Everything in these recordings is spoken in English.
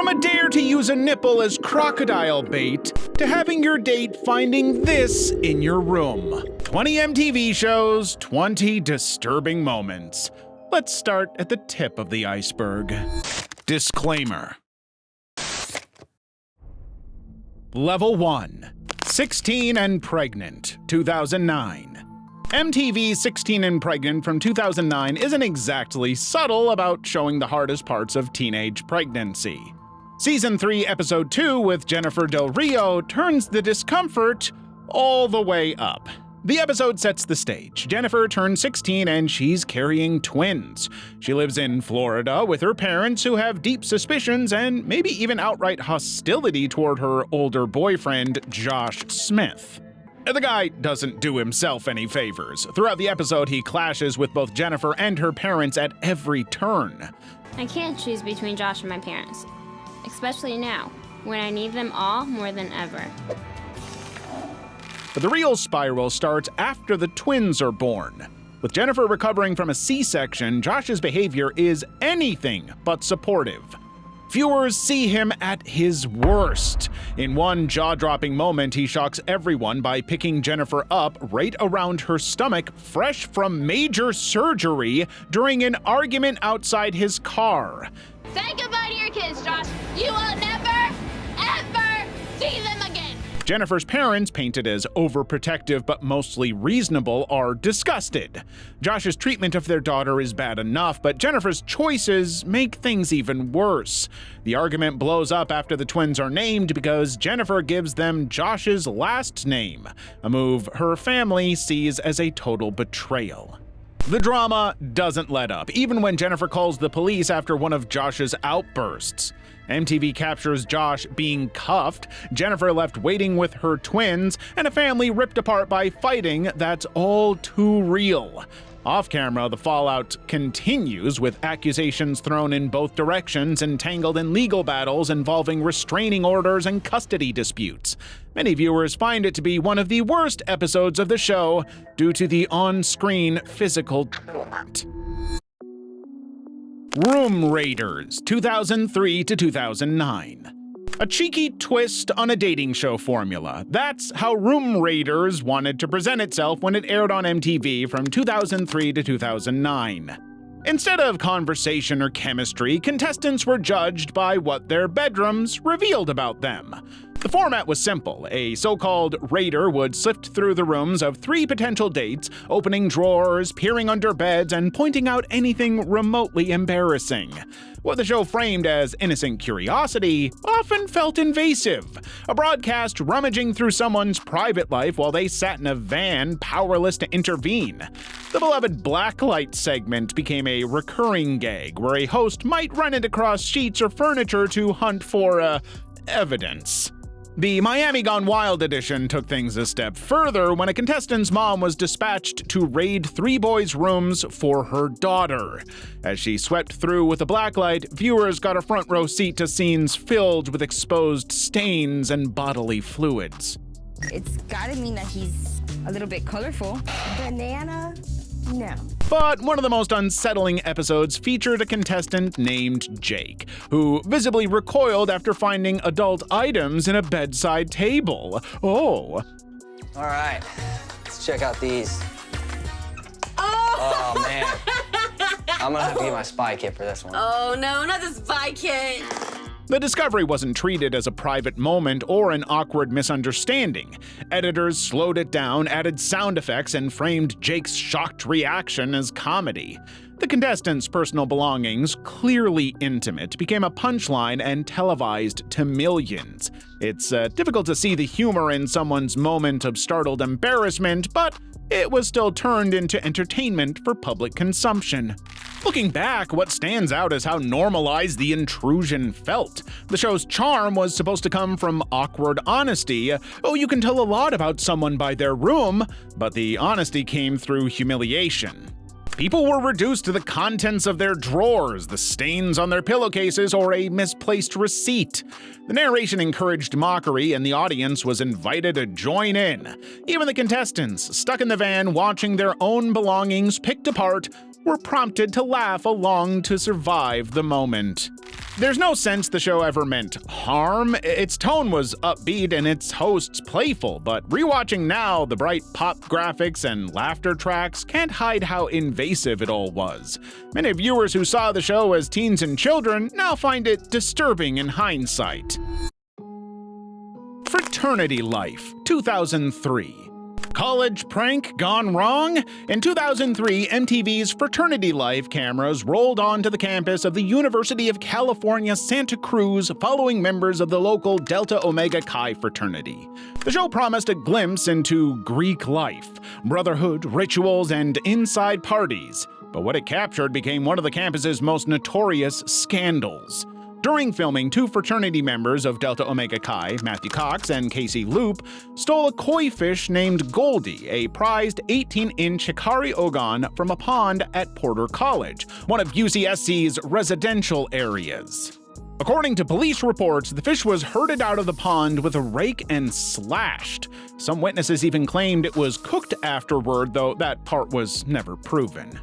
From a dare to use a nipple as crocodile bait, to having your date finding this in your room. 20 MTV shows, 20 disturbing moments. Let's start at the tip of the iceberg. Disclaimer. Level 1. 16 and Pregnant, 2009. MTV's 16 and Pregnant from 2009 isn't exactly subtle about showing the hardest parts of teenage pregnancy. Season 3, Episode 2 with Jennifer Del Rio turns the discomfort all the way up. The episode sets the stage. Jennifer turns 16 and she's carrying twins. She lives in Florida with her parents who have deep suspicions and maybe even outright hostility toward her older boyfriend, Josh Smith. The guy doesn't do himself any favors. Throughout the episode, he clashes with both Jennifer and her parents at every turn. I can't choose between Josh and my parents, especially now, when I need them all more than ever. But the real spiral starts after the twins are born. With Jennifer recovering from a C-section, Josh's behavior is anything but supportive. Viewers see him at his worst. In one jaw-dropping moment, he shocks everyone by picking Jennifer up right around her stomach, fresh from major surgery, during an argument outside his car. Say goodbye to your kids, Josh. You will never, ever see them again. Jennifer's parents, painted as overprotective but mostly reasonable, are disgusted. Josh's treatment of their daughter is bad enough, but Jennifer's choices make things even worse. The argument blows up after the twins are named because Jennifer gives them Josh's last name, a move her family sees as a total betrayal. The drama doesn't let up, even when Jennifer calls the police after one of Josh's outbursts. MTV captures Josh being cuffed, Jennifer left waiting with her twins, and a family ripped apart by fighting that's all too real. Off-camera, the fallout continues, with accusations thrown in both directions and tangled in legal battles involving restraining orders and custody disputes. Many viewers find it to be one of the worst episodes of the show due to the on-screen physical torment. Room Raiders, 2003 to 2009. A cheeky twist on a dating show formula. That's how Room Raiders wanted to present itself when it aired on MTV from 2003 to 2009. Instead of conversation or chemistry, contestants were judged by what their bedrooms revealed about them. The format was simple. A so-called raider would sift through the rooms of 3 potential dates, opening drawers, peering under beds, and pointing out anything remotely embarrassing. What the show framed as innocent curiosity often felt invasive. A broadcast rummaging through someone's private life while they sat in a van, powerless to intervene. The beloved Blacklight segment became a recurring gag, where a host might run it across sheets or furniture to hunt for, evidence. The Miami Gone Wild edition took things a step further when a contestant's mom was dispatched to raid 3 boys' rooms for her daughter. As she swept through with a blacklight, viewers got a front row seat to scenes filled with exposed stains and bodily fluids. It's gotta mean that he's a little bit colorful. Banana? No. But one of the most unsettling episodes featured a contestant named Jake, who visibly recoiled after finding adult items in a bedside table. Oh. All right, let's check out these. Oh man. I'm gonna have to get my spy kit for this one. Oh no, not the spy kit. The discovery wasn't treated as a private moment or an awkward misunderstanding. Editors slowed it down, added sound effects, and framed Jake's shocked reaction as comedy. The contestants' personal belongings, clearly intimate, became a punchline and televised to millions. It's difficult to see the humor in someone's moment of startled embarrassment, but it was still turned into entertainment for public consumption. Looking back, what stands out is how normalized the intrusion felt. The show's charm was supposed to come from awkward honesty. Oh, you can tell a lot about someone by their room, but the honesty came through humiliation. People were reduced to the contents of their drawers, the stains on their pillowcases, or a misplaced receipt. The narration encouraged mockery, and the audience was invited to join in. Even the contestants, stuck in the van watching their own belongings picked apart, were prompted to laugh along to survive the moment. There's no sense the show ever meant harm. Its tone was upbeat and its hosts playful, but rewatching now, the bright pop graphics and laughter tracks can't hide how invasive it all was. Many viewers who saw the show as teens and children now find it disturbing in hindsight. Fraternity Life, 2003. College prank gone wrong? In 2003, MTV's Fraternity Life cameras rolled onto the campus of the University of California, Santa Cruz, following members of the local Delta Omega Chi fraternity. The show promised a glimpse into Greek life, brotherhood, rituals, and inside parties. But what it captured became one of the campus's most notorious scandals. During filming, two fraternity members of Delta Omega Chi, Matthew Cox and Casey Loop, stole a koi fish named Goldie, a prized 18-inch Hikari ogon from a pond at Porter College, one of UCSC's residential areas. According to police reports, the fish was herded out of the pond with a rake and slashed. Some witnesses even claimed it was cooked afterward, though that part was never proven.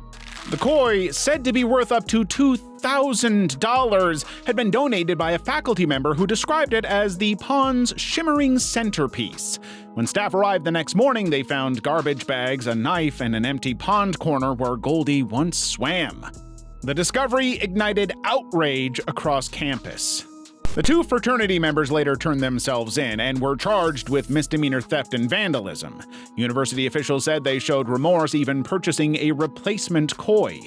The koi, said to be worth up to $2,000, had been donated by a faculty member who described it as the pond's shimmering centerpiece. When staff arrived the next morning, they found garbage bags, a knife, and an empty pond corner where Goldie once swam. The discovery ignited outrage across campus. The two fraternity members later turned themselves in and were charged with misdemeanor theft and vandalism. University officials said they showed remorse, even purchasing a replacement koi.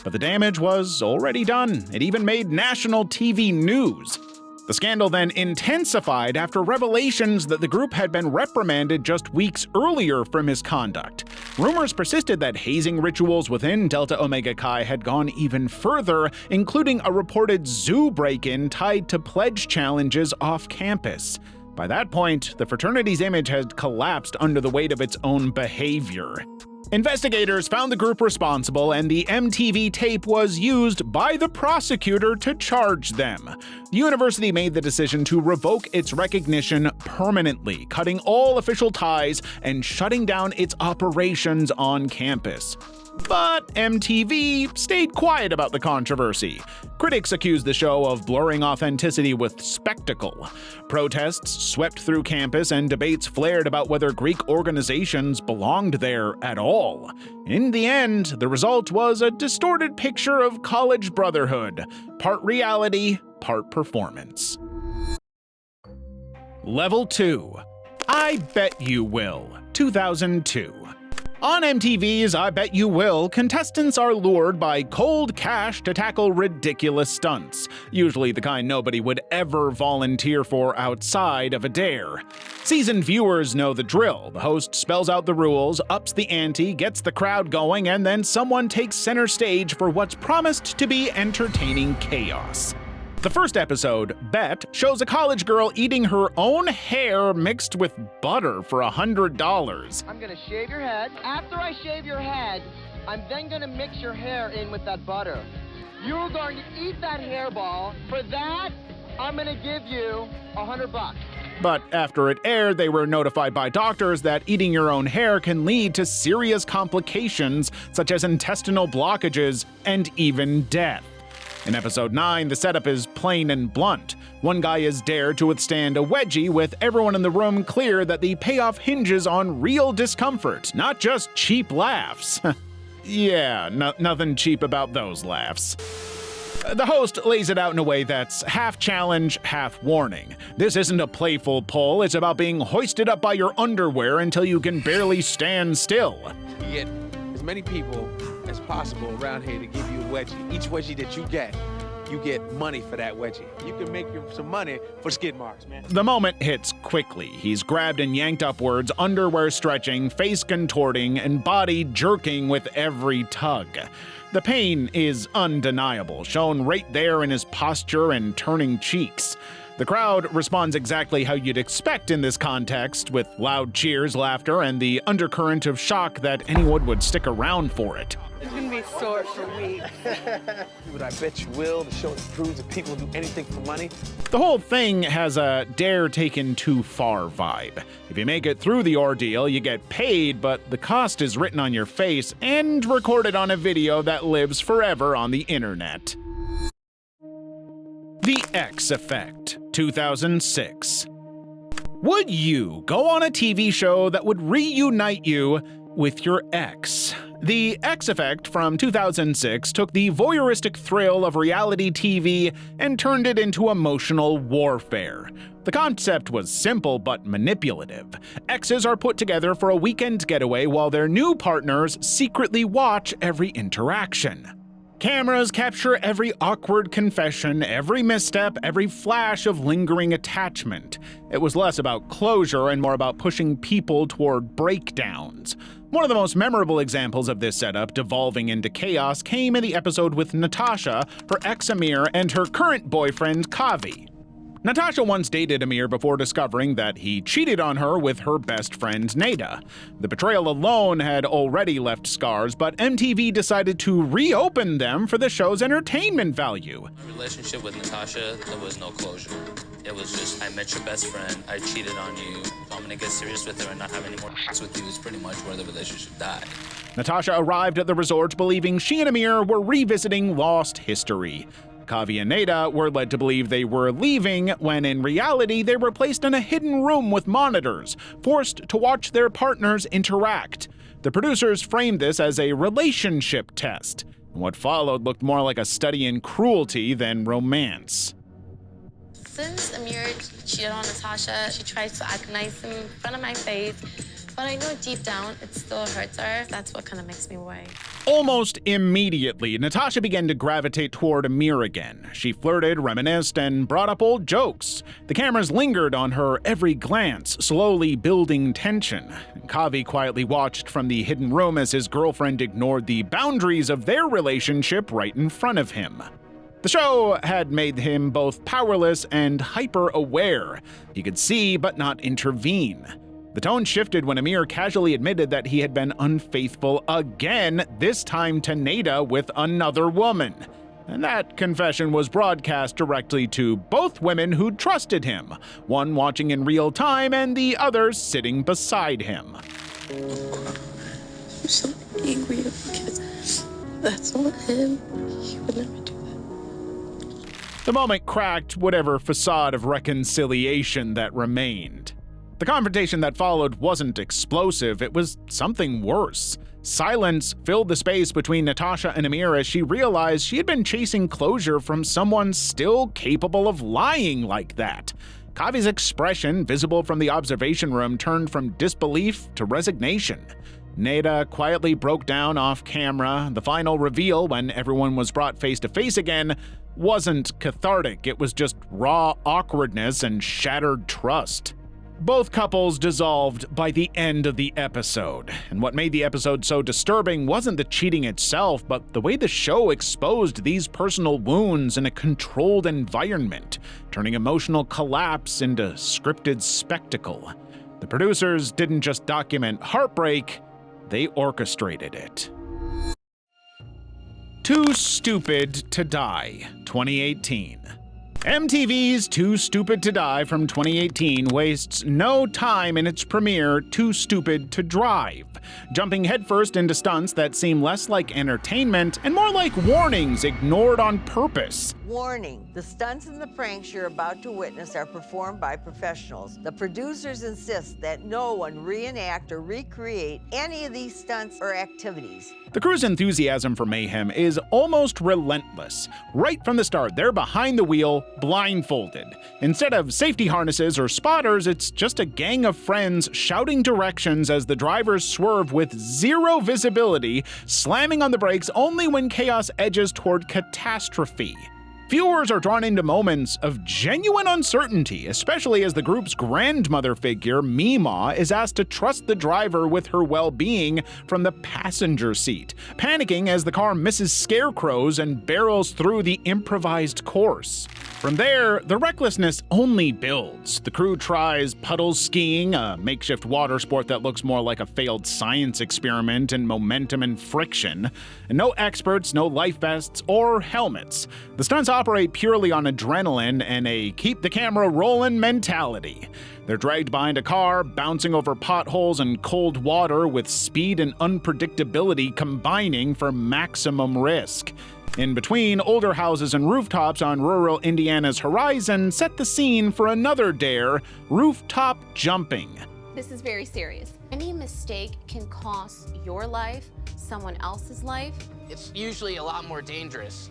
But the damage was already done. It even made national TV news. The scandal then intensified after revelations that the group had been reprimanded just weeks earlier for misconduct. Rumors persisted that hazing rituals within Delta Omega Chi had gone even further, including a reported zoo break-in tied to pledge challenges off campus. By that point, the fraternity's image had collapsed under the weight of its own behavior. Investigators found the group responsible, and the MTV tape was used by the prosecutor to charge them. The university made the decision to revoke its recognition permanently, cutting all official ties and shutting down its operations on campus. But MTV stayed quiet about the controversy. Critics accused the show of blurring authenticity with spectacle. Protests swept through campus and debates flared about whether Greek organizations belonged there at all. In the end, the result was a distorted picture of college brotherhood, part reality, part performance. Level 2. I Bet You Will, 2002. On MTV's I Bet You Will, contestants are lured by cold cash to tackle ridiculous stunts, usually the kind nobody would ever volunteer for outside of a dare. Seasoned viewers know the drill. The host spells out the rules, ups the ante, gets the crowd going, and then someone takes center stage for what's promised to be entertaining chaos. The first episode, Bet, shows a college girl eating her own hair mixed with butter for $100. I'm gonna shave your head. After I shave your head, I'm then gonna mix your hair in with that butter. You're going to eat that hairball. For that, I'm gonna give you $100. But after it aired, they were notified by doctors that eating your own hair can lead to serious complications such as intestinal blockages and even death. In episode 9, the setup is plain and blunt. One guy is dared to withstand a wedgie, with everyone in the room clear that the payoff hinges on real discomfort, not just cheap laughs. Yeah, nothing cheap about those laughs. The host lays it out in a way that's half challenge, half warning. This isn't a playful pull, it's about being hoisted up by your underwear until you can barely stand still. You get as many people as possible around here to give you a wedgie. Each wedgie that you get money for that wedgie. You can make some money for skid marks, man. The moment hits quickly. He's grabbed and yanked upwards, underwear stretching, face contorting, and body jerking with every tug. The pain is undeniable, shown right there in his posture and turning cheeks. The crowd responds exactly how you'd expect in this context, with loud cheers, laughter, and the undercurrent of shock that anyone would stick around for it. It's gonna be sore for weeks. But I bet you will. The show that proves that people do anything for money. The whole thing has a dare taken too far vibe. If you make it through the ordeal, you get paid, but the cost is written on your face and recorded on a video that lives forever on the internet. The X Effect, 2006. Would you go on a TV show that would reunite you with your ex? The X Effect from 2006 took the voyeuristic thrill of reality TV and turned it into emotional warfare. The concept was simple but manipulative. Exes are put together for a weekend getaway while their new partners secretly watch every interaction. Cameras capture every awkward confession, every misstep, every flash of lingering attachment. It was less about closure and more about pushing people toward breakdowns. One of the most memorable examples of this setup devolving into chaos came in the episode with Natasha, her ex Amir, and her current boyfriend Kavi. Natasha once dated Amir before discovering that he cheated on her with her best friend Neda. The betrayal alone had already left scars, but MTV decided to reopen them for the show's entertainment value. Relationship with Natasha, there was no closure. It was just, I met your best friend, I cheated on you, I'm gonna get serious with her and not have any more sex with you is pretty much where the relationship died. Natasha arrived at the resort believing she and Amir were revisiting lost history. Kavi and Neda were led to believe they were leaving, when in reality they were placed in a hidden room with monitors, forced to watch their partners interact. The producers framed this as a relationship test. What followed looked more like a study in cruelty than romance. Since Amir cheated on Natasha, she tries to act nice in front of my face, but I know deep down it still hurts her. That's what kind of makes me worry. Almost immediately, Natasha began to gravitate toward Amir again. She flirted, reminisced, and brought up old jokes. The cameras lingered on her every glance, slowly building tension. Kavi quietly watched from the hidden room as his girlfriend ignored the boundaries of their relationship right in front of him. The show had made him both powerless and hyper-aware. He could see but not intervene. The tone shifted when Amir casually admitted that he had been unfaithful again, this time to Neda with another woman. And that confession was broadcast directly to both women who trusted him, one watching in real time and the other sitting beside him. I'm so angry because that's not him. He would never do that. The moment cracked whatever facade of reconciliation that remained. The confrontation that followed wasn't explosive, it was something worse. Silence filled the space between Natasha and Amir as she realized she had been chasing closure from someone still capable of lying like that. Kavi's expression, visible from the observation room, turned from disbelief to resignation. Neda quietly broke down off camera. The final reveal, when everyone was brought face to face again, wasn't cathartic. It was just raw awkwardness and shattered trust. Both couples dissolved by the end of the episode, and what made the episode so disturbing wasn't the cheating itself, but the way the show exposed these personal wounds in a controlled environment, turning emotional collapse into scripted spectacle. The producers didn't just document heartbreak, they orchestrated it. Too Stupid to Die, 2018. MTV's Too Stupid to Die from 2018 wastes no time in its premiere, Too Stupid to Drive, jumping headfirst into stunts that seem less like entertainment and more like warnings ignored on purpose. Warning, the stunts and the pranks you're about to witness are performed by professionals. The producers insist that no one reenact or recreate any of these stunts or activities. The crew's enthusiasm for mayhem is almost relentless. Right from the start, they're behind the wheel, blindfolded. Instead of safety harnesses or spotters, it's just a gang of friends shouting directions as the drivers swerve with zero visibility, slamming on the brakes only when chaos edges toward catastrophe. Viewers are drawn into moments of genuine uncertainty, especially as the group's grandmother figure, Mima, is asked to trust the driver with her well-being from the passenger seat, panicking as the car misses scarecrows and barrels through the improvised course. From there, the recklessness only builds. The crew tries puddle skiing, a makeshift water sport that looks more like a failed science experiment in momentum and friction. And no experts, no life vests, or helmets. The stunts operate purely on adrenaline and a keep the camera rolling mentality. They're dragged behind a car, bouncing over potholes and cold water with speed and unpredictability combining for maximum risk. In between, older houses and rooftops on rural Indiana's horizon set the scene for another dare, rooftop jumping. This is very serious. Any mistake can cost your life, someone else's life. It's usually a lot more dangerous.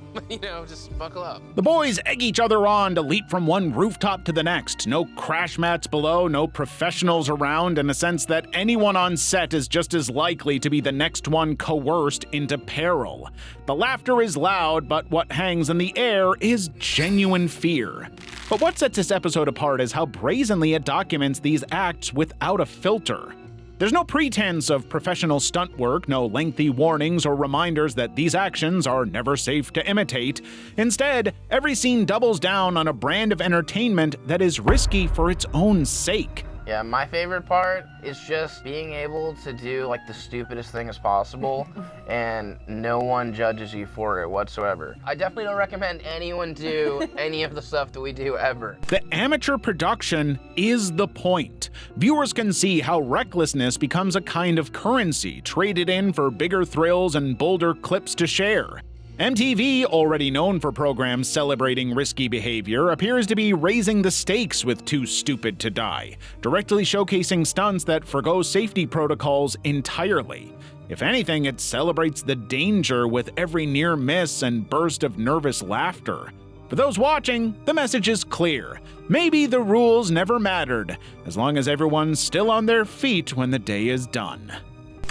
Just buckle up. The boys egg each other on to leap from one rooftop to the next. No crash mats below, no professionals around, and a sense that anyone on set is just as likely to be the next one coerced into peril. The laughter is loud, but what hangs in the air is genuine fear. But what sets this episode apart is how brazenly it documents these acts without a filter. There's no pretense of professional stunt work, no lengthy warnings or reminders that these actions are never safe to imitate. Instead, every scene doubles down on a brand of entertainment that is risky for its own sake. Yeah, my favorite part is just being able to do like the stupidest thing as possible and no one judges you for it whatsoever. I definitely don't recommend anyone do any of the stuff that we do ever. The amateur production is the point. Viewers can see how recklessness becomes a kind of currency traded in for bigger thrills and bolder clips to share. MTV, already known for programs celebrating risky behavior, appears to be raising the stakes with Too Stupid to Die, directly showcasing stunts that forgo safety protocols entirely. If anything, it celebrates the danger with every near miss and burst of nervous laughter. For those watching, the message is clear. Maybe the rules never mattered, as long as everyone's still on their feet when the day is done.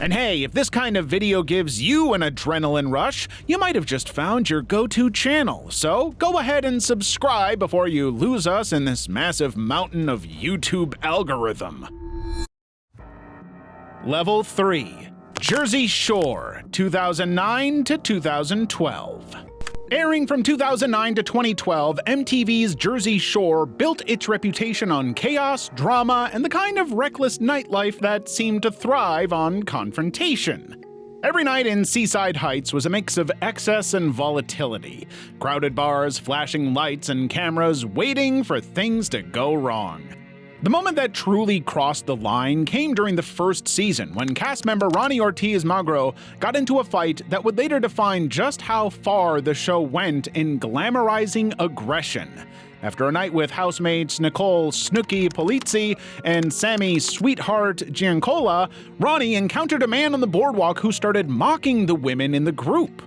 And hey, if this kind of video gives you an adrenaline rush, you might have just found your go-to channel. So go ahead and subscribe before you lose us in this massive mountain of YouTube algorithm. Level 3. Jersey Shore, 2009 to 2012. Airing from 2009 to 2012, MTV's Jersey Shore built its reputation on chaos, drama, and the kind of reckless nightlife that seemed to thrive on confrontation. Every night in Seaside Heights was a mix of excess and volatility. Crowded bars, flashing lights, and cameras waiting for things to go wrong. The moment that truly crossed the line came during the first season, when cast member Ronnie Ortiz Magro got into a fight that would later define just how far the show went in glamorizing aggression. After a night with housemates Nicole Snooki Polizzi and Sammy Sweetheart Giancola, Ronnie encountered a man on the boardwalk who started mocking the women in the group.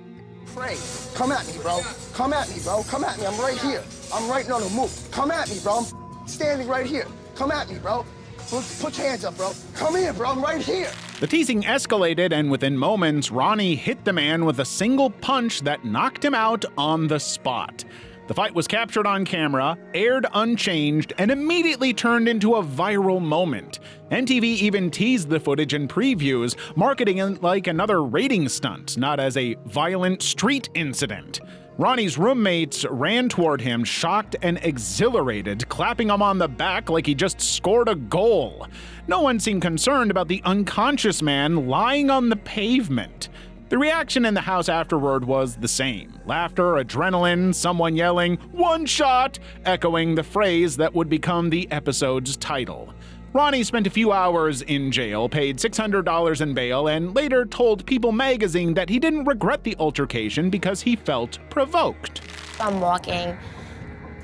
Frey, come at me, bro. Come at me, bro. Come at me. I'm right here. I'm right on the move. Come at me, bro. I'm standing right here. Come at me, bro. Put your hands up, bro. Come here, bro. I'm right here. The teasing escalated, and within moments, Ronnie hit the man with a single punch that knocked him out on the spot. The fight was captured on camera, aired unchanged, and immediately turned into a viral moment. MTV even teased the footage in previews, marketing it like another rating stunt, not as a violent street incident. Ronnie's roommates ran toward him, shocked and exhilarated, clapping him on the back like he just scored a goal. No one seemed concerned about the unconscious man lying on the pavement. The reaction in the house afterward was the same. Laughter, adrenaline, someone yelling, "One shot!" echoing the phrase that would become the episode's title. Ronnie spent a few hours in jail, paid $600 in bail, and later told People magazine that he didn't regret the altercation because he felt provoked. I'm walking,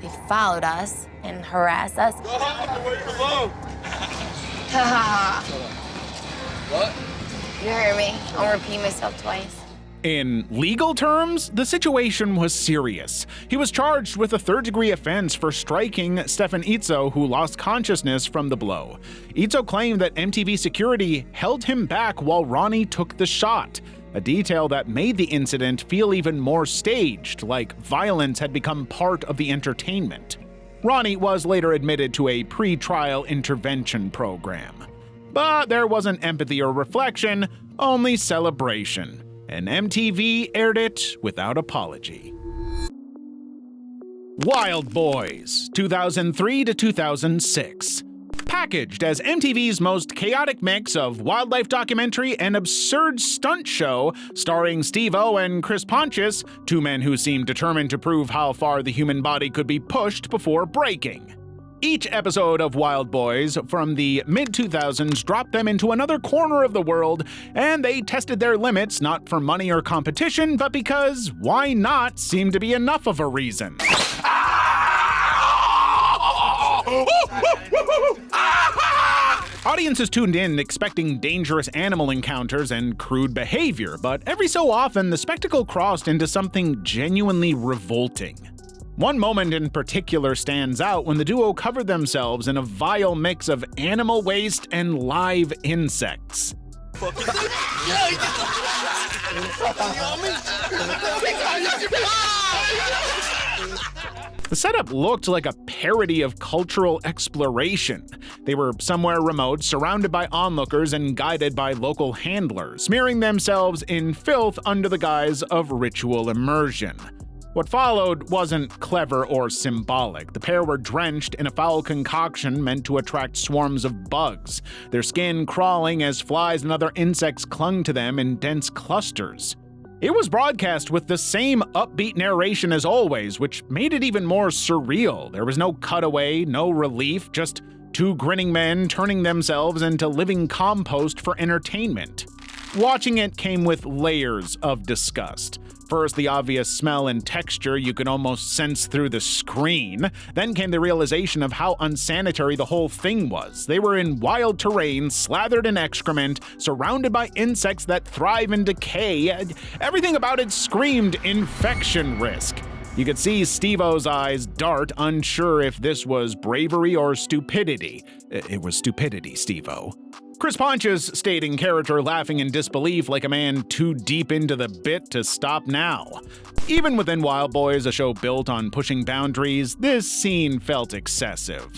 they followed us and harassed us. What? You heard me. I'll repeat myself twice. In legal terms, the situation was serious. He was charged with a third-degree offense for striking Stefan Izzo, who lost consciousness from the blow. Izzo claimed that MTV security held him back while Ronnie took the shot, a detail that made the incident feel even more staged, like violence had become part of the entertainment. Ronnie was later admitted to a pre-trial intervention program. But there wasn't empathy or reflection, only celebration. And MTV aired it without apology. Wild Boys, 2003 to 2006. Packaged as MTV's most chaotic mix of wildlife documentary and absurd stunt show, starring Steve-O and Chris Pontius, two men who seemed determined to prove how far the human body could be pushed before breaking. Each episode of Wild Boys from the mid-2000s dropped them into another corner of the world, and they tested their limits not for money or competition, but because why not seemed to be enough of a reason. Audiences tuned in expecting dangerous animal encounters and crude behavior, but every so often the spectacle crossed into something genuinely revolting. One moment in particular stands out when the duo covered themselves in a vile mix of animal waste and live insects. The setup looked like a parody of cultural exploration. They were somewhere remote, surrounded by onlookers and guided by local handlers, smearing themselves in filth under the guise of ritual immersion. What followed wasn't clever or symbolic. The pair were drenched in a foul concoction meant to attract swarms of bugs, their skin crawling as flies and other insects clung to them in dense clusters. It was broadcast with the same upbeat narration as always, which made it even more surreal. There was no cutaway, no relief, just two grinning men turning themselves into living compost for entertainment. Watching it came with layers of disgust. First, the obvious smell and texture you could almost sense through the screen. Then came the realization of how unsanitary the whole thing was. They were in wild terrain, slathered in excrement, surrounded by insects that thrive in decay. Everything about it screamed infection risk. You could see Steve-O's eyes dart, unsure if this was bravery or stupidity. It was stupidity, Steve-O. Chris Pontius stayed in character, laughing in disbelief like a man too deep into the bit to stop now. Even within Wild Boys, a show built on pushing boundaries, this scene felt excessive.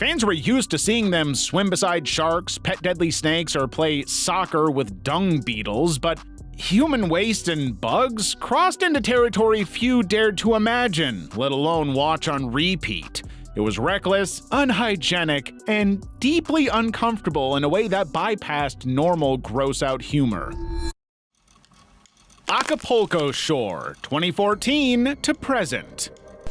Fans were used to seeing them swim beside sharks, pet deadly snakes, or play soccer with dung beetles, but human waste and bugs crossed into territory few dared to imagine, let alone watch on repeat. It was reckless, unhygienic, and deeply uncomfortable in a way that bypassed normal gross-out humor. Acapulco Shore, 2014 to present.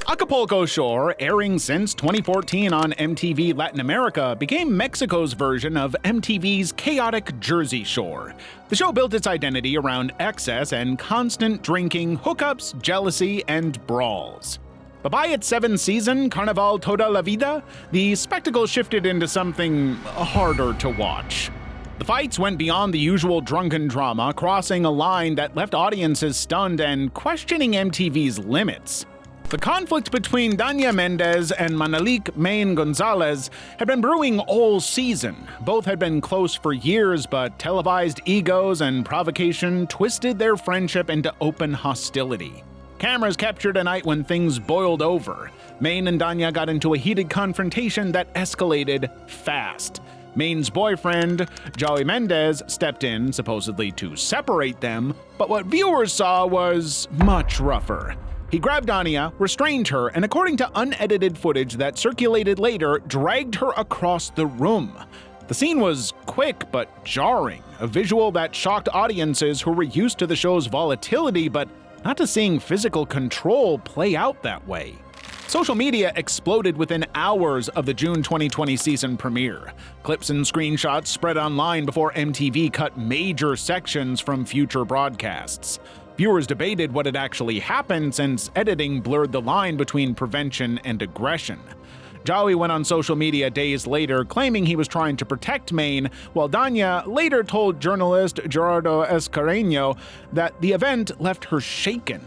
Acapulco Shore, airing since 2014 on MTV Latin America, became Mexico's version of MTV's chaotic Jersey Shore. The show built its identity around excess and constant drinking, hookups, jealousy, and brawls. But by its seventh season, Carnaval Toda la Vida, the spectacle shifted into something harder to watch. The fights went beyond the usual drunken drama, crossing a line that left audiences stunned and questioning MTV's limits. The conflict between Dania Mendez and Manalik Main Gonzalez had been brewing all season. Both had been close for years, but televised egos and provocation twisted their friendship into open hostility. Cameras captured a night when things boiled over. Main and Dania got into a heated confrontation that escalated fast. Main's boyfriend, Joey Mendez, stepped in, supposedly to separate them, but what viewers saw was much rougher. He grabbed Dania, restrained her, and according to unedited footage that circulated later, dragged her across the room. The scene was quick but jarring, a visual that shocked audiences who were used to the show's volatility, but not to seeing physical control play out that way. Social media exploded within hours of the June 2020 season premiere. Clips and screenshots spread online before MTV cut major sections from future broadcasts. Viewers debated what had actually happened since editing blurred the line between prevention and aggression. Joey went on social media days later claiming he was trying to protect Maine, while Dania later told journalist Gerardo Escareño that the event left her shaken.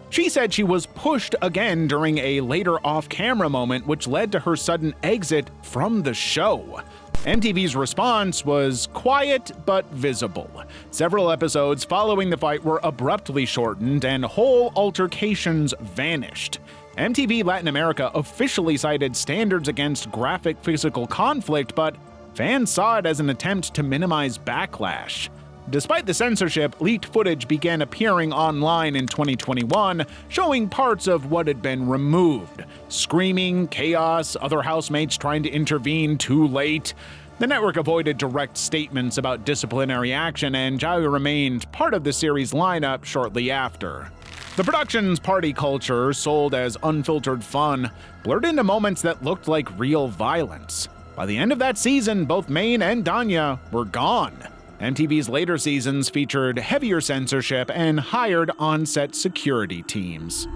She said she was pushed again during a later off-camera moment, which led to her sudden exit from the show. MTV's response was quiet but visible. Several episodes following the fight were abruptly shortened, and whole altercations vanished. MTV Latin America officially cited standards against graphic physical conflict, but fans saw it as an attempt to minimize backlash. Despite the censorship, leaked footage began appearing online in 2021, showing parts of what had been removed. Screaming, chaos, other housemates trying to intervene too late. The network avoided direct statements about disciplinary action, and Joey remained part of the series lineup shortly after. The production's party culture, sold as unfiltered fun, blurred into moments that looked like real violence. By the end of that season, both Maine and Danya were gone. MTV's later seasons featured heavier censorship and hired on-set security teams.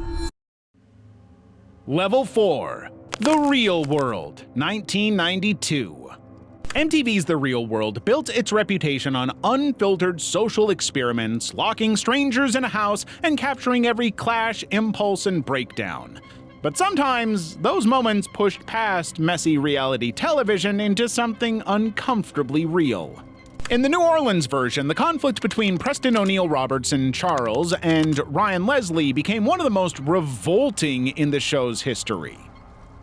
Level 4. The Real World, 1992. MTV's The Real World built its reputation on unfiltered social experiments, locking strangers in a house and capturing every clash, impulse, and breakdown. But sometimes, those moments pushed past messy reality television into something uncomfortably real. In the New Orleans version, the conflict between Preston O'Neill Robertson Charles and Ryan Leslie became one of the most revolting in the show's history.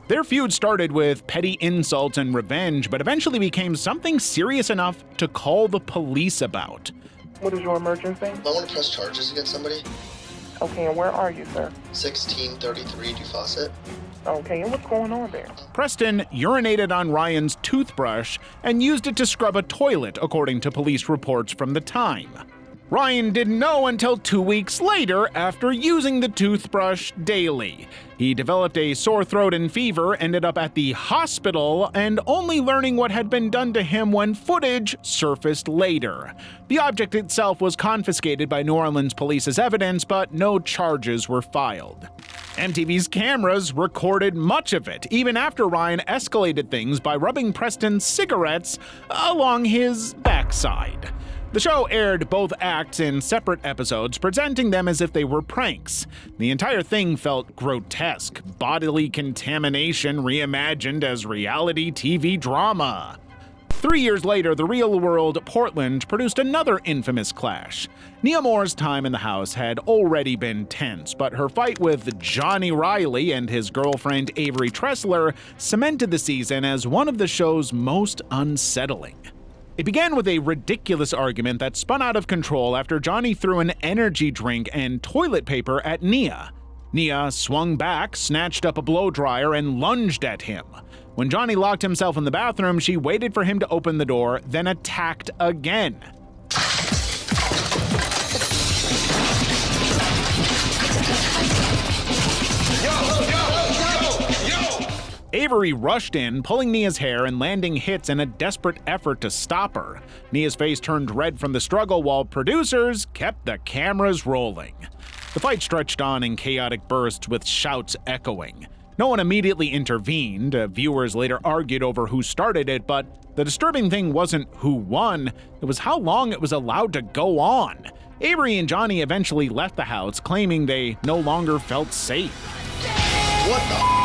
Their feud started with petty insults and revenge, but eventually became something serious enough to call the police about. What is your emergency? I want to press charges against somebody. Okay, and where are you, sir? 1633 DuFawcett. Okay, and what's going on there? Preston urinated on Ryan's toothbrush and used it to scrub a toilet, according to police reports from the time. Ryan didn't know until 2 weeks later after using the toothbrush daily. He developed a sore throat and fever, ended up at the hospital, and only learning what had been done to him when footage surfaced later. The object itself was confiscated by New Orleans police as evidence, but no charges were filed. MTV's cameras recorded much of it, even after Ryan escalated things by rubbing Preston's cigarettes along his backside. The show aired both acts in separate episodes, presenting them as if they were pranks. The entire thing felt grotesque, bodily contamination reimagined as reality TV drama. 3 years later, The Real World Portland produced another infamous clash. Nia Moore's time in the house had already been tense, but her fight with Johnny Riley and his girlfriend Avery Tressler cemented the season as one of the show's most unsettling. It began with a ridiculous argument that spun out of control after Johnny threw an energy drink and toilet paper at Nia. Nia swung back, snatched up a blow dryer, and lunged at him. When Johnny locked himself in the bathroom, she waited for him to open the door, then attacked again. Avery rushed in, pulling Nia's hair and landing hits in a desperate effort to stop her. Nia's face turned red from the struggle while producers kept the cameras rolling. The fight stretched on in chaotic bursts with shouts echoing. No one immediately intervened. Viewers later argued over who started it, but the disturbing thing wasn't who won, it was how long it was allowed to go on. Avery and Johnny eventually left the house, claiming they no longer felt safe. What the?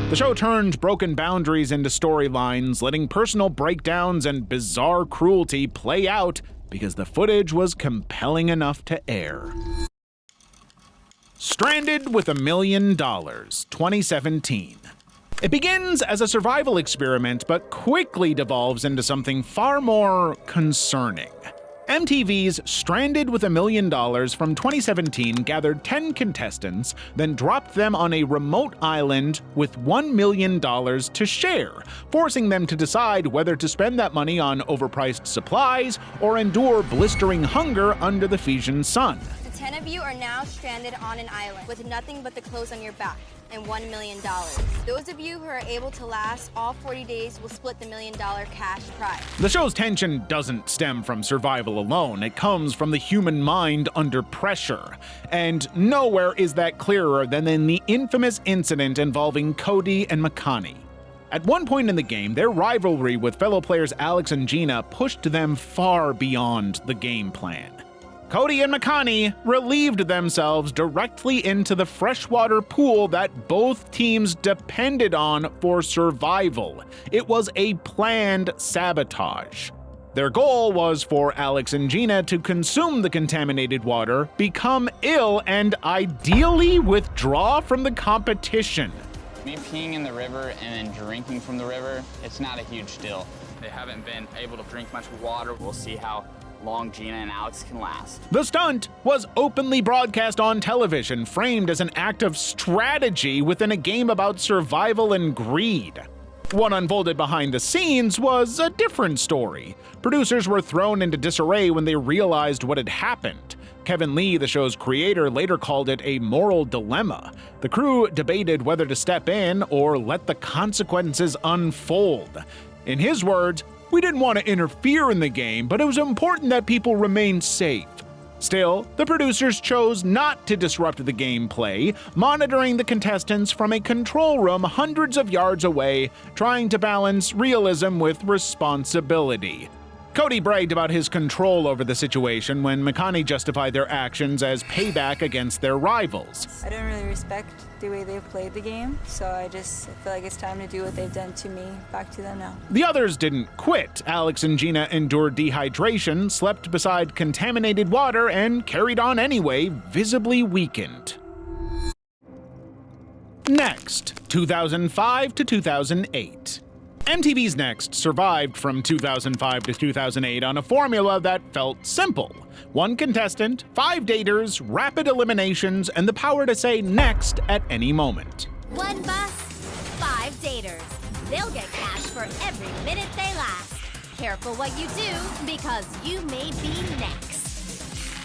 The show turned broken boundaries into storylines, letting personal breakdowns and bizarre cruelty play out because the footage was compelling enough to air. Stranded with $1 Million, 2017. It begins as a survival experiment, but quickly devolves into something far more concerning. MTV's Stranded with $1 Million from 2017 gathered 10 contestants, then dropped them on a remote island with $1 million to share, forcing them to decide whether to spend that money on overpriced supplies or endure blistering hunger under the Fijian sun. The 10 of you are now stranded on an island with nothing but the clothes on your back and $1 million. Those of you who are able to last all 40 days will split the $1 million cash prize. The show's tension doesn't stem from survival alone, it comes from the human mind under pressure. And nowhere is that clearer than in the infamous incident involving Cody and Makani. At one point in the game, their rivalry with fellow players Alex and Gina pushed them far beyond the game plan. Cody and Makani relieved themselves directly into the freshwater pool that both teams depended on for survival. It was a planned sabotage. Their goal was for Alex and Gina to consume the contaminated water, become ill, and ideally withdraw from the competition. Me peeing in the river and then drinking from the river, it's not a huge deal. They haven't been able to drink much water. We'll see how long Gina and Alex can last. The stunt was openly broadcast on television, framed as an act of strategy within a game about survival and greed. What unfolded behind the scenes was a different story. Producers were thrown into disarray when they realized what had happened. Kevin Lee, the show's creator, later called it a moral dilemma. The crew debated whether to step in or let the consequences unfold. In his words, "We didn't want to interfere in the game, but it was important that people remain safe." Still, the producers chose not to disrupt the gameplay, monitoring the contestants from a control room hundreds of yards away, trying to balance realism with responsibility. Cody bragged about his control over the situation when McConaughey justified their actions as payback against their rivals. I don't really respect the way they've played the game, so I feel like it's time to do what they've done to me back to them now. The others didn't quit. Alex and Gina endured dehydration, slept beside contaminated water, and carried on anyway, visibly weakened. Next, 2005 to 2008. MTV's Next survived from 2005 to 2008 on a formula that felt simple. One contestant, 5 daters, rapid eliminations, and the power to say next at any moment. One bus, 5 daters. They'll get cash for every minute they last. Careful what you do, because you may be next.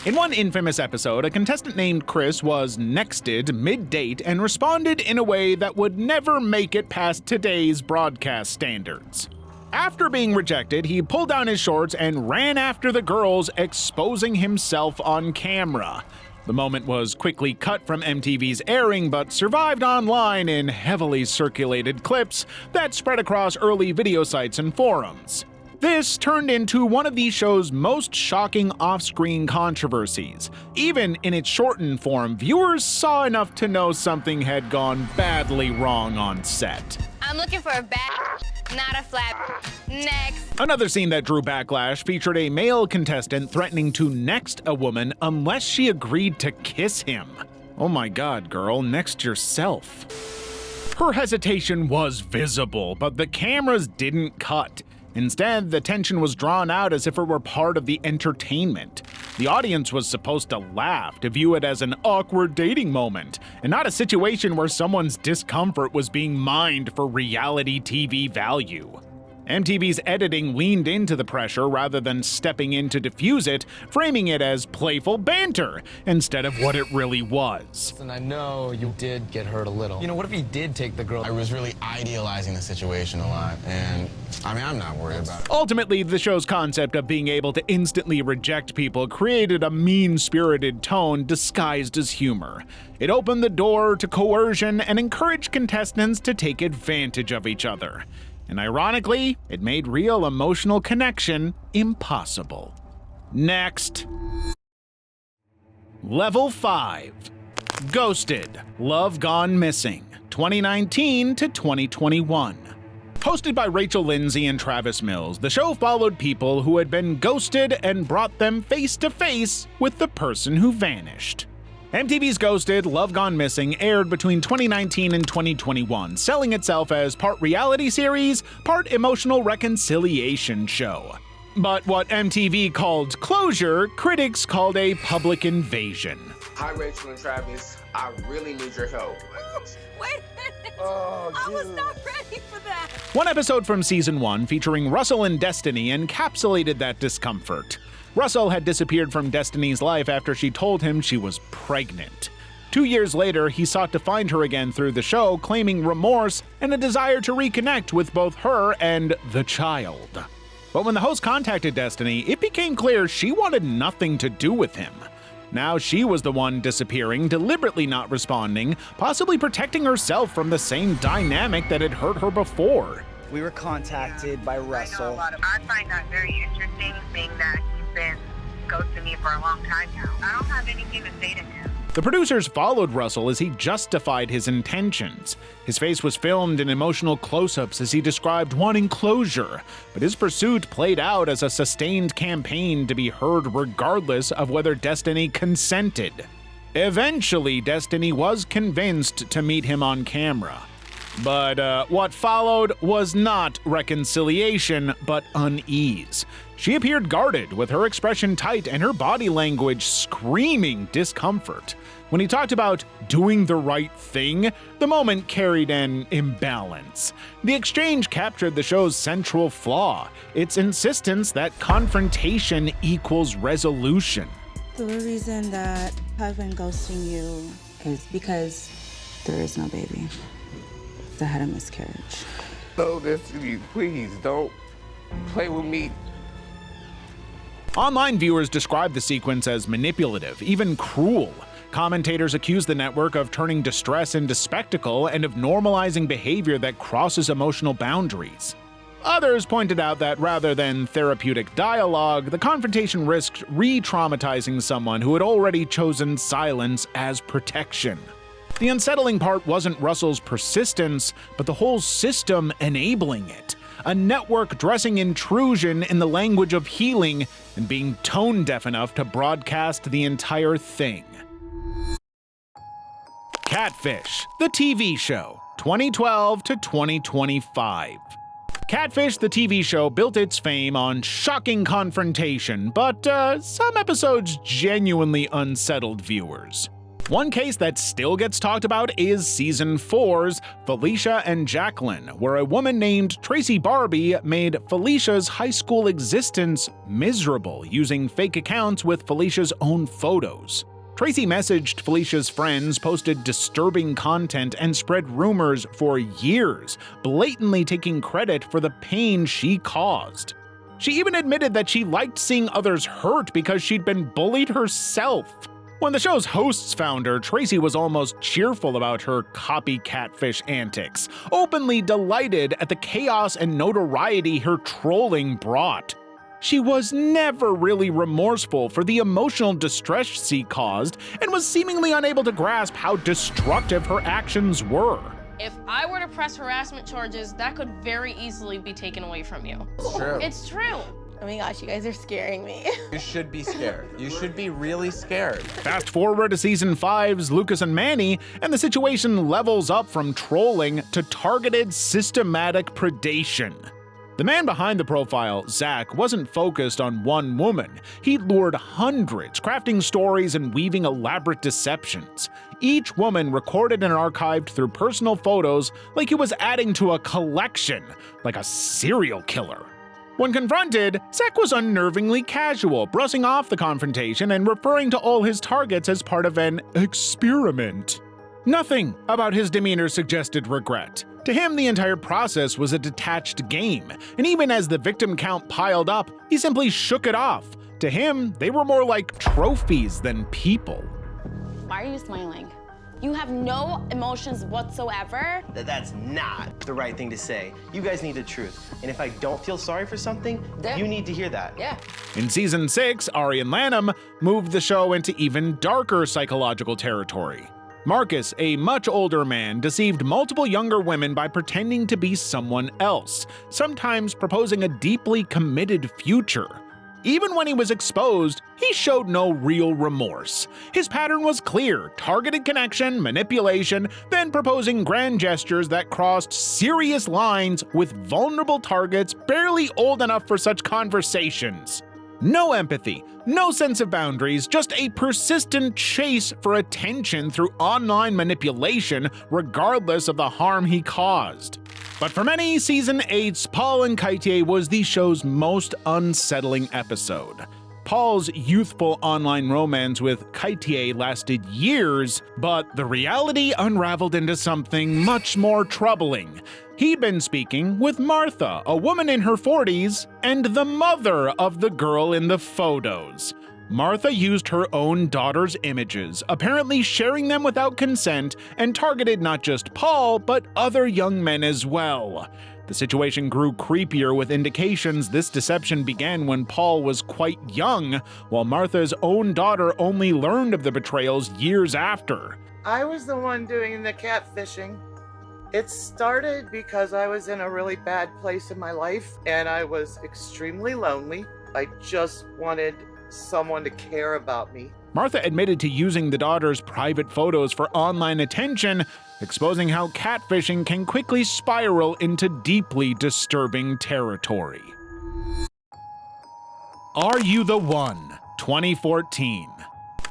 In one infamous episode, a contestant named Chris was nexted mid-date and responded in a way that would never make it past today's broadcast standards. After being rejected, he pulled down his shorts and ran after the girls, exposing himself on camera. The moment was quickly cut from MTV's airing, but survived online in heavily circulated clips that spread across early video sites and forums. This turned into one of the show's most shocking off-screen controversies. Even in its shortened form, viewers saw enough to know something had gone badly wrong on set. I'm looking for a bad, not a flat. Next. Another scene that drew backlash featured a male contestant threatening to next a woman unless she agreed to kiss him. Oh my god, girl, next yourself. Her hesitation was visible, but the cameras didn't cut. Instead, the tension was drawn out as if it were part of the entertainment. The audience was supposed to laugh, to view it as an awkward dating moment, and not a situation where someone's discomfort was being mined for reality TV value. MTV's editing leaned into the pressure rather than stepping in to diffuse it, framing it as playful banter instead of what it really was. And I know you did get hurt a little. You know, what if he did take the girl? I was really idealizing the situation a lot, and I mean, I'm not worried about it. Ultimately, the show's concept of being able to instantly reject people created a mean-spirited tone disguised as humor. It opened the door to coercion and encouraged contestants to take advantage of each other. And ironically, it made real emotional connection impossible. Next. Level 5. Ghosted, Love Gone Missing, 2019 to 2021. Hosted by Rachel Lindsay and Travis Mills, the show followed people who had been ghosted and brought them face to face with the person who vanished. MTV's Ghosted, Love Gone Missing aired between 2019 and 2021, selling itself as part reality series, part emotional reconciliation show. But what MTV called closure, critics called a public invasion. Hi, Rachel and Travis. I really need your help. Wait a minute. I was not ready for that. One episode from season 1 featuring Russell and Destiny encapsulated that discomfort. Russell had disappeared from Destiny's life after she told him she was pregnant. 2 years later, he sought to find her again through the show, claiming remorse and a desire to reconnect with both her and the child. But when the host contacted Destiny, it became clear she wanted nothing to do with him. Now she was the one disappearing, deliberately not responding, possibly protecting herself from the same dynamic that had hurt her before. We were contacted by Russell. I find that very interesting, being that he's been ghosting me for a long time now. I don't have anything to say to him. The producers followed Russell as he justified his intentions. His face was filmed in emotional close-ups as he described wanting closure, but his pursuit played out as a sustained campaign to be heard regardless of whether Destiny consented. Eventually, Destiny was convinced to meet him on camera. But what followed was not reconciliation, but unease. She appeared guarded, with her expression tight and her body language screaming discomfort. When he talked about doing the right thing, the moment carried an imbalance. The exchange captured the show's central flaw, its insistence that confrontation equals resolution. The reason that I've been ghosting you is because there is no baby. I had a miscarriage. No, Destiny, please don't play with me. Online viewers described the sequence as manipulative, even cruel. Commentators accused the network of turning distress into spectacle and of normalizing behavior that crosses emotional boundaries. Others pointed out that rather than therapeutic dialogue, the confrontation risked re-traumatizing someone who had already chosen silence as protection. The unsettling part wasn't Russell's persistence, but the whole system enabling it. A network dressing intrusion in the language of healing and being tone deaf enough to broadcast the entire thing. Catfish, the TV show, 2012 to 2025. Catfish, the TV show, built its fame on shocking confrontation, but some episodes genuinely unsettled viewers. One case that still gets talked about is Season 4's Felicia and Jacqueline, where a woman named Tracy Barbie made Felicia's high school existence miserable using fake accounts with Felicia's own photos. Tracy messaged Felicia's friends, posted disturbing content, and spread rumors for years, blatantly taking credit for the pain she caused. She even admitted that she liked seeing others hurt because she'd been bullied herself. When the show's hosts found her, Tracy was almost cheerful about her copycat-fish antics, openly delighted at the chaos and notoriety her trolling brought. She was never really remorseful for the emotional distress she caused and was seemingly unable to grasp how destructive her actions were. If I were to press harassment charges, that could very easily be taken away from you. It's true. It's true. Oh my gosh, you guys are scaring me. You should be scared. You should be really scared. Fast forward to Season 5's Lucas and Manny, and the situation levels up from trolling to targeted, systematic predation. The man behind the profile, Zach, wasn't focused on one woman. He lured hundreds, crafting stories and weaving elaborate deceptions. Each woman recorded and archived through personal photos like he was adding to a collection, like a serial killer. When confronted, Zach was unnervingly casual, brushing off the confrontation and referring to all his targets as part of an experiment. Nothing about his demeanor suggested regret. To him, the entire process was a detached game, and even as the victim count piled up, he simply shook it off. To him, they were more like trophies than people. Why are you smiling? You have no emotions whatsoever. That's not the right thing to say. You guys need the truth. And if I don't feel sorry for something, you need to hear that. Yeah. In Season 6, Arian Lanham moved the show into even darker psychological territory. Marcus, a much older man, deceived multiple younger women by pretending to be someone else, sometimes proposing a deeply committed future. Even when he was exposed, he showed no real remorse. His pattern was clear: targeted connection, manipulation, then proposing grand gestures that crossed serious lines with vulnerable targets barely old enough for such conversations. No empathy, no sense of boundaries, just a persistent chase for attention through online manipulation, regardless of the harm he caused. But for many, Season 8's Paul and Kaitier was the show's most unsettling episode. Paul's youthful online romance with Kaitier lasted years, but the reality unraveled into something much more troubling. He'd been speaking with Martha, a woman in her 40s, and the mother of the girl in the photos. Martha used her own daughter's images, apparently sharing them without consent, and targeted not just Paul, but other young men as well. The situation grew creepier, with indications this deception began when Paul was quite young, while Martha's own daughter only learned of the betrayals years after. I was the one doing the catfishing. It started because I was in a really bad place in my life and I was extremely lonely. I just wanted someone to care about me. Martha admitted to using the daughter's private photos for online attention, exposing how catfishing can quickly spiral into deeply disturbing territory. Are You the One? 2014.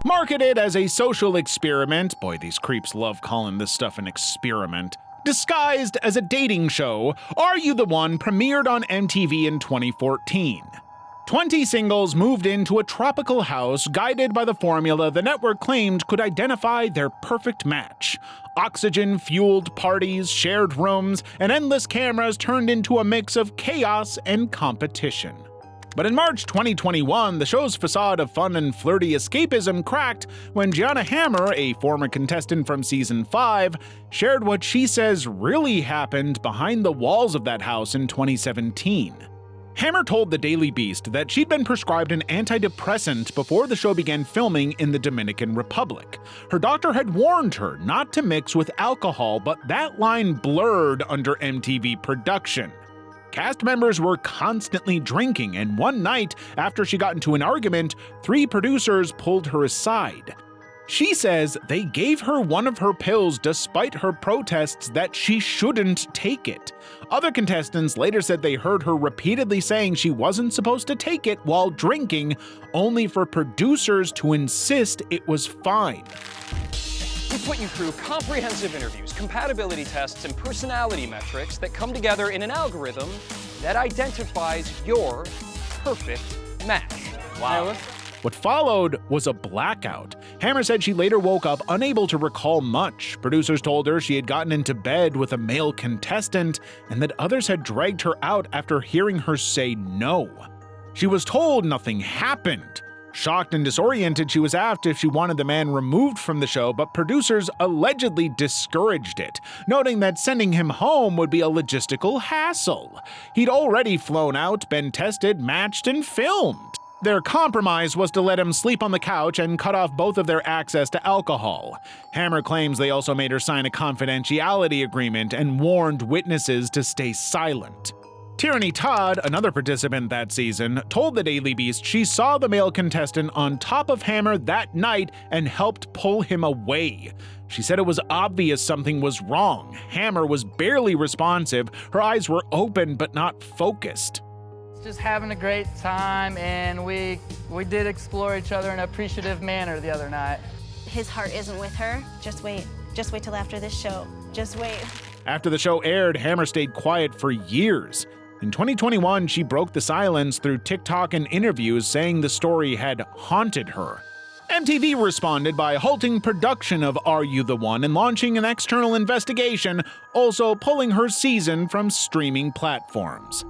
Marketed as a social experiment, boy, these creeps love calling this stuff an experiment, disguised as a dating show, Are You the One premiered on MTV in 2014. 20 singles moved into a tropical house guided by the formula the network claimed could identify their perfect match. Oxygen-fueled parties, shared rooms, and endless cameras turned into a mix of chaos and competition. But in March 2021, the show's facade of fun and flirty escapism cracked when Gianna Hammer, a former contestant from season 5, shared what she says really happened behind the walls of that house in 2017. Hammer told the Daily Beast that she'd been prescribed an antidepressant before the show began filming in the Dominican Republic. Her doctor had warned her not to mix with alcohol, but that line blurred under MTV production. Cast members were constantly drinking, and one night, after she got into an argument, 3 producers pulled her aside. She says they gave her one of her pills despite her protests that she shouldn't take it. Other contestants later said they heard her repeatedly saying she wasn't supposed to take it while drinking, only for producers to insist it was fine. We put you through comprehensive interviews, compatibility tests, and personality metrics that come together in an algorithm that identifies your perfect match. Wow. What followed was a blackout. Hammer said she later woke up unable to recall much. Producers told her she had gotten into bed with a male contestant and that others had dragged her out after hearing her say no. She was told nothing happened. Shocked and disoriented, she was asked if she wanted the man removed from the show, but producers allegedly discouraged it, noting that sending him home would be a logistical hassle. He'd already flown out, been tested, matched, and filmed. Their compromise was to let him sleep on the couch and cut off both of their access to alcohol. Hammer claims they also made her sign a confidentiality agreement and warned witnesses to stay silent. Tierney Todd, another participant that season, told the Daily Beast she saw the male contestant on top of Hammer that night and helped pull him away. She said it was obvious something was wrong. Hammer was barely responsive, her eyes were open but not focused. Just having a great time, and we did explore each other in an appreciative manner the other night. His heart isn't with her. Just wait till after this show. Just wait. After the show aired, Hammer stayed quiet for years. In 2021, she broke the silence through TikTok and interviews, saying the story had haunted her. MTV responded by halting production of Are You the One and launching an external investigation, also pulling her season from streaming platforms.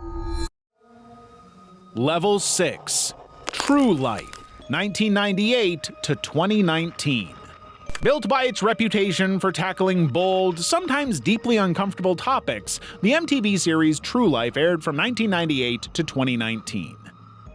Level 6. True Life, 1998 to 2019. Built by its reputation for tackling bold, sometimes deeply uncomfortable topics, the MTV series True Life aired from 1998 to 2019.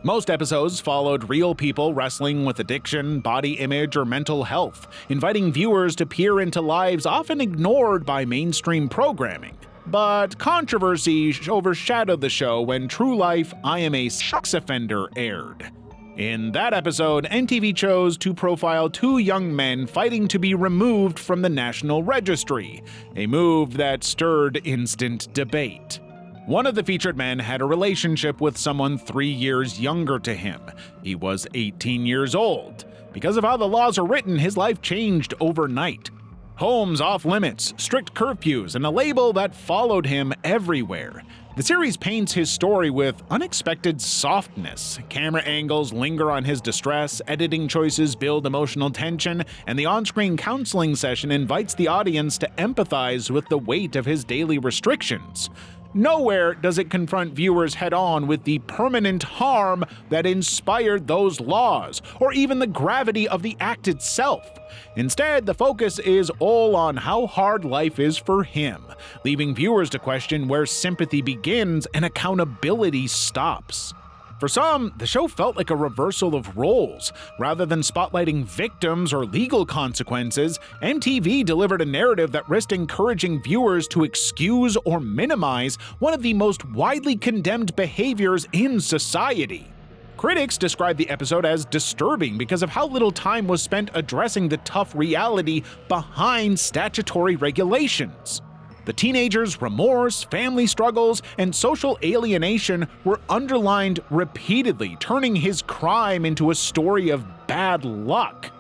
Most episodes followed real people wrestling with addiction, body image, or mental health, inviting viewers to peer into lives often ignored by mainstream programming. But controversy overshadowed the show when True Life, I Am a Sex Offender aired. In that episode, MTV chose to profile 2 young men fighting to be removed from the National Registry, a move that stirred instant debate. One of the featured men had a relationship with someone 3 years younger to him. He was 18 years old. Because of how the laws are written, his life changed overnight. Homes off limits, strict curfews, and a label that followed him everywhere. The series paints his story with unexpected softness. Camera angles linger on his distress, editing choices build emotional tension, and the on-screen counseling session invites the audience to empathize with the weight of his daily restrictions. Nowhere does it confront viewers head-on with the permanent harm that inspired those laws, or even the gravity of the act itself. Instead, the focus is all on how hard life is for him, leaving viewers to question where sympathy begins and accountability stops. For some, the show felt like a reversal of roles. Rather than spotlighting victims or legal consequences, MTV delivered a narrative that risked encouraging viewers to excuse or minimize one of the most widely condemned behaviors in society. Critics described the episode as disturbing because of how little time was spent addressing the tough reality behind statutory regulations. The teenager's remorse, family struggles, and social alienation were underlined repeatedly, turning his crime into a story of bad luck.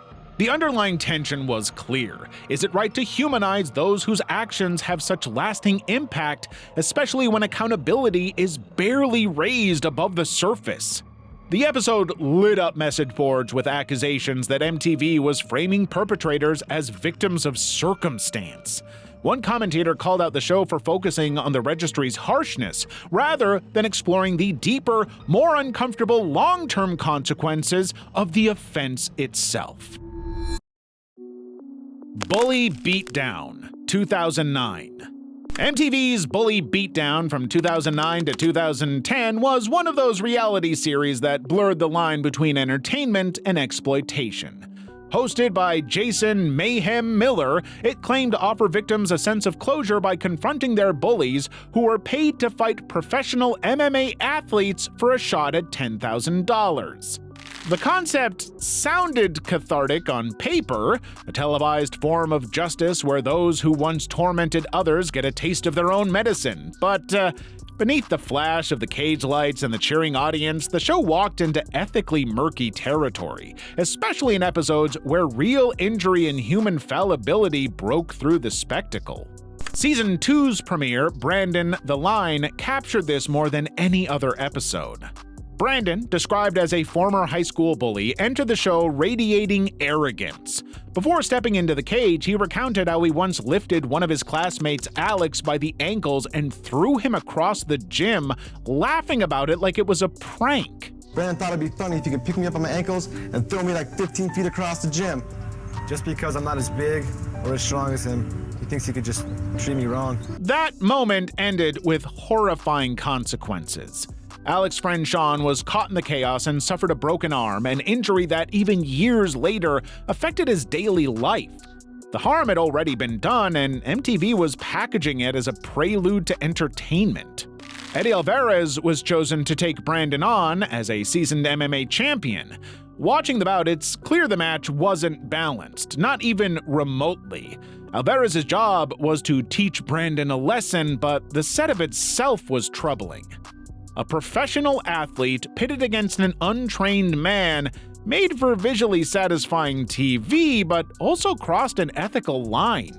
The underlying tension was clear. Is it right to humanize those whose actions have such lasting impact, especially when accountability is barely raised above the surface? The episode lit up message boards with accusations that MTV was framing perpetrators as victims of circumstance. One commentator called out the show for focusing on the registry's harshness rather than exploring the deeper, more uncomfortable long-term consequences of the offense itself. Bully Beatdown, 2009. MTV's Bully Beatdown from 2009 to 2010 was one of those reality series that blurred the line between entertainment and exploitation. Hosted by Jason Mayhem Miller, it claimed to offer victims a sense of closure by confronting their bullies who were paid to fight professional MMA athletes for a shot at $10,000. The concept sounded cathartic on paper, a televised form of justice where those who once tormented others get a taste of their own medicine. But beneath the flash of the cage lights and the cheering audience, the show walked into ethically murky territory, especially in episodes where real injury and human fallibility broke through the spectacle. Season 2's premiere, Brandon the Line, captured this more than any other episode. Brandon, described as a former high school bully, entered the show radiating arrogance. Before stepping into the cage, he recounted how he once lifted one of his classmates, Alex, by the ankles and threw him across the gym, laughing about it like it was a prank. Brandon thought it'd be funny if he could pick me up on my ankles and throw me like 15 feet across the gym. Just because I'm not as big or as strong as him, he thinks he could just treat me wrong. That moment ended with horrifying consequences. Alex's friend Sean was caught in the chaos and suffered a broken arm, an injury that even years later affected his daily life. The harm had already been done, and MTV was packaging it as a prelude to entertainment. Eddie Alvarez was chosen to take Brandon on as a seasoned MMA champion. Watching the bout, it's clear the match wasn't balanced, not even remotely. Alvarez's job was to teach Brandon a lesson, but the setup itself was troubling. A professional athlete pitted against an untrained man made for visually satisfying TV, but also crossed an ethical line.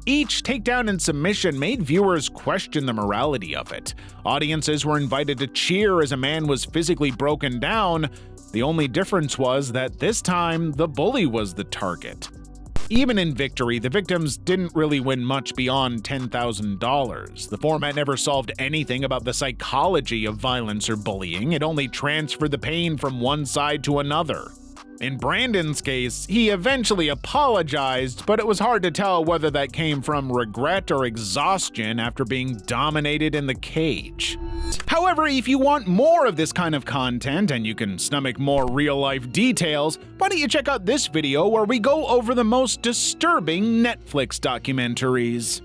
Each takedown and submission made viewers question the morality of it. Audiences were invited to cheer as a man was physically broken down. The only difference was that this time, the bully was the target. Even in victory, the victims didn't really win much beyond $10,000. The format never solved anything about the psychology of violence or bullying. It only transferred the pain from one side to another. In Brandon's case, he eventually apologized, but it was hard to tell whether that came from regret or exhaustion after being dominated in the cage. However, if you want more of this kind of content and you can stomach more real-life details, why don't you check out this video where we go over the most disturbing Netflix documentaries.